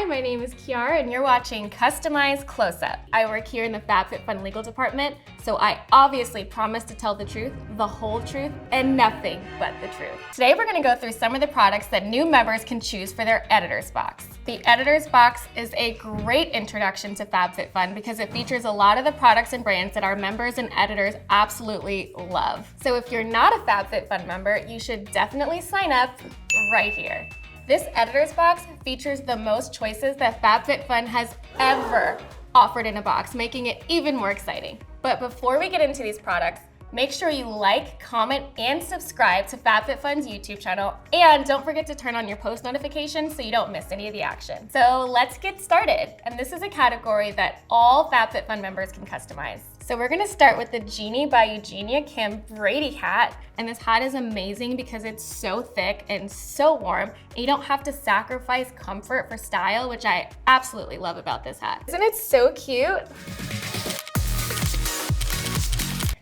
Hi, my name is Kiara and you're watching Customized Close-Up. I work here in the FabFitFun legal department, so I obviously promise to tell the truth, the whole truth, and nothing but the truth. Today we're gonna go through some of the products that new members can choose for their Editor's Box. The Editor's Box is a great introduction to FabFitFun because it features a lot of the products and brands that our members and editors absolutely love. So if you're not a FabFitFun member, you should definitely sign up right here. This Editor's Box features the most choices that FabFitFun has ever offered in a box, making it even more exciting. But before we get into these products, make sure you like, comment, and subscribe to FabFitFun's YouTube channel, and don't forget to turn on your post notifications so you don't miss any of the action. So let's get started. And this is a category that all FabFitFun members can customize. So we're gonna start with the Genie by Eugenia Brady hat. And this hat is amazing because it's so thick and so warm, and you don't have to sacrifice comfort for style, which I absolutely love about this hat. Isn't it so cute?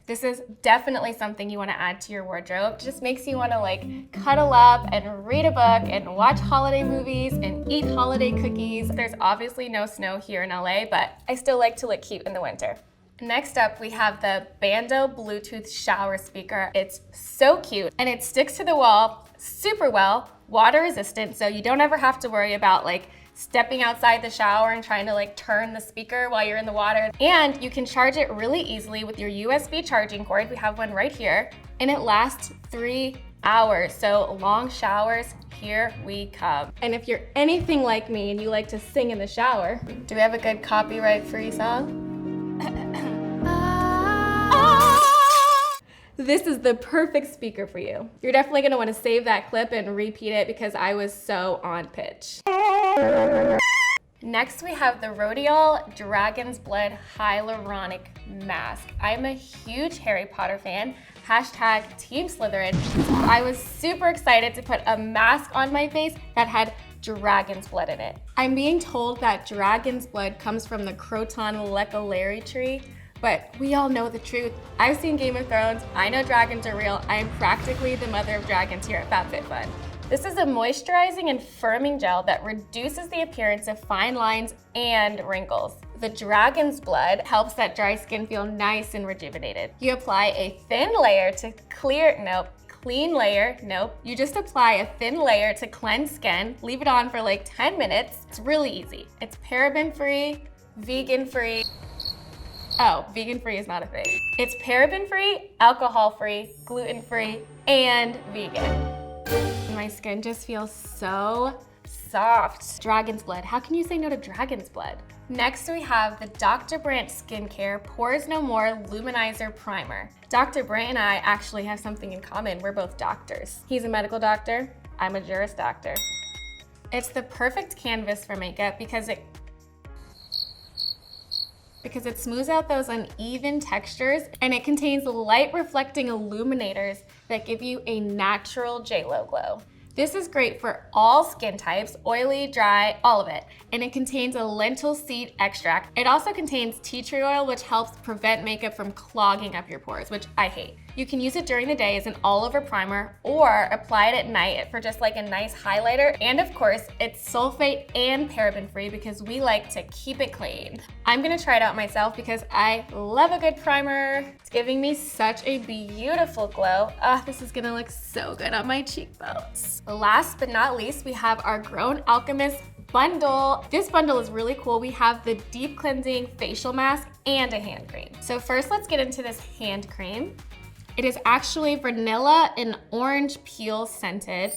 This is definitely something you wanna add to your wardrobe. It just makes you wanna like cuddle up and read a book and watch holiday movies and eat holiday cookies. There's obviously no snow here in LA, but I still like to look cute in the winter. Next up, we have the ban.do Bluetooth shower speaker. It's so cute and it sticks to the wall super well, water resistant, so you don't ever have to worry about like stepping outside the shower and trying to like turn the speaker while you're in the water. And you can charge it really easily with your USB charging cord. We have one right here, and it lasts 3 hours. So long showers, here we come. And if you're anything like me and you like to sing in the shower, do we have a good copyright-free song? This is the perfect speaker for you. You're definitely gonna wanna save that clip and repeat it because I was so on pitch. Next, we have the Rodial Dragon's Blood Hyaluronic Mask. I'm a huge Harry Potter fan, hashtag Team Slytherin. I was super excited to put a mask on my face that had dragon's blood in it. I'm being told that dragon's blood comes from the Croton lecellary tree, but we all know the truth. I've seen Game of Thrones, I know dragons are real. I am practically the mother of dragons here at FabFitFun. This is a moisturizing and firming gel that reduces the appearance of fine lines and wrinkles. The dragon's blood helps that dry skin feel nice and rejuvenated. You apply a thin layer to clean layer, You just apply a thin layer to cleanse skin, leave it on for like 10 minutes. It's really easy. It's paraben-free, vegan-free. Oh, vegan-free is not a thing. It's paraben-free, alcohol-free, gluten-free, and vegan. My skin just feels so soft. Dragon's blood. How can you say no to dragon's blood? Next, we have the Dr. Brandt Skincare Pores No More Luminizer Primer. Dr. Brandt and I actually have something in common. We're both doctors. He's a medical doctor. I'm a Juris Doctor. It's the perfect canvas for makeup because it smooths out those uneven textures, and it contains light reflecting illuminators that give you a natural J-Lo glow. This is great for all skin types, oily, dry, all of it. And it contains a lentil seed extract. It also contains tea tree oil, which helps prevent makeup from clogging up your pores, which I hate. You can use it during the day as an all-over primer or apply it at night for just like a nice highlighter. And of course, it's sulfate and paraben-free because we like to keep it clean. I'm gonna try it out myself because I love a good primer. It's giving me such a beautiful glow. This is gonna look so good on my cheekbones. Last but not least, we have our Grown Alchemist bundle. This bundle is really cool. We have the deep cleansing facial mask and a hand cream. So first, let's get into this hand cream. It is actually vanilla and orange peel scented.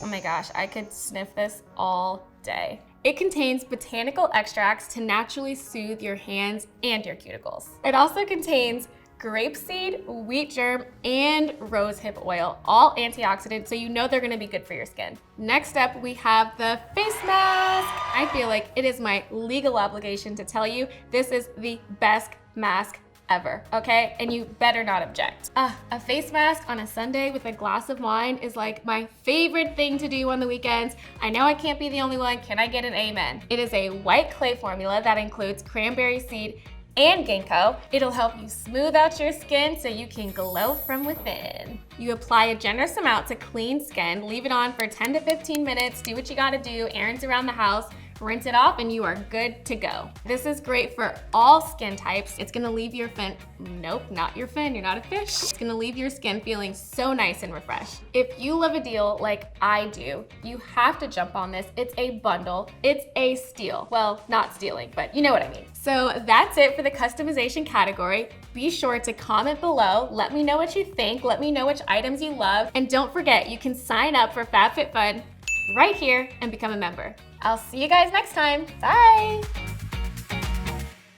Oh my gosh, I could sniff this all day. It contains botanical extracts to naturally soothe your hands and your cuticles. It also contains grapeseed, wheat germ, and rosehip oil, all antioxidants, so you know they're gonna be good for your skin. Next up, we have the face mask. I feel like it is my legal obligation to tell you this is the best mask ever, okay? And you better not object. A face mask on a Sunday with a glass of wine is like my favorite thing to do on the weekends. I know I can't be the only one. Can I get an amen? It is a white clay formula that includes cranberry seed and ginkgo. It'll help you smooth out your skin so you can glow from within. You apply a generous amount to clean skin, leave it on for 10 to 15 minutes, do what you gotta do, errands around the house, rinse it off, and you are good to go. This is great for all skin types. It's gonna leave your fin, nope, not your fin, you're not a fish. It's gonna leave your skin feeling so nice and refreshed. If you love a deal like I do, you have to jump on this. It's a bundle, it's a steal. Well, not stealing, but you know what I mean. So that's it for the customization category. Be sure to comment below, let me know what you think, let me know which items you love, and don't forget, you can sign up for FabFitFun right here and become a member. I'll see you guys next time. Bye.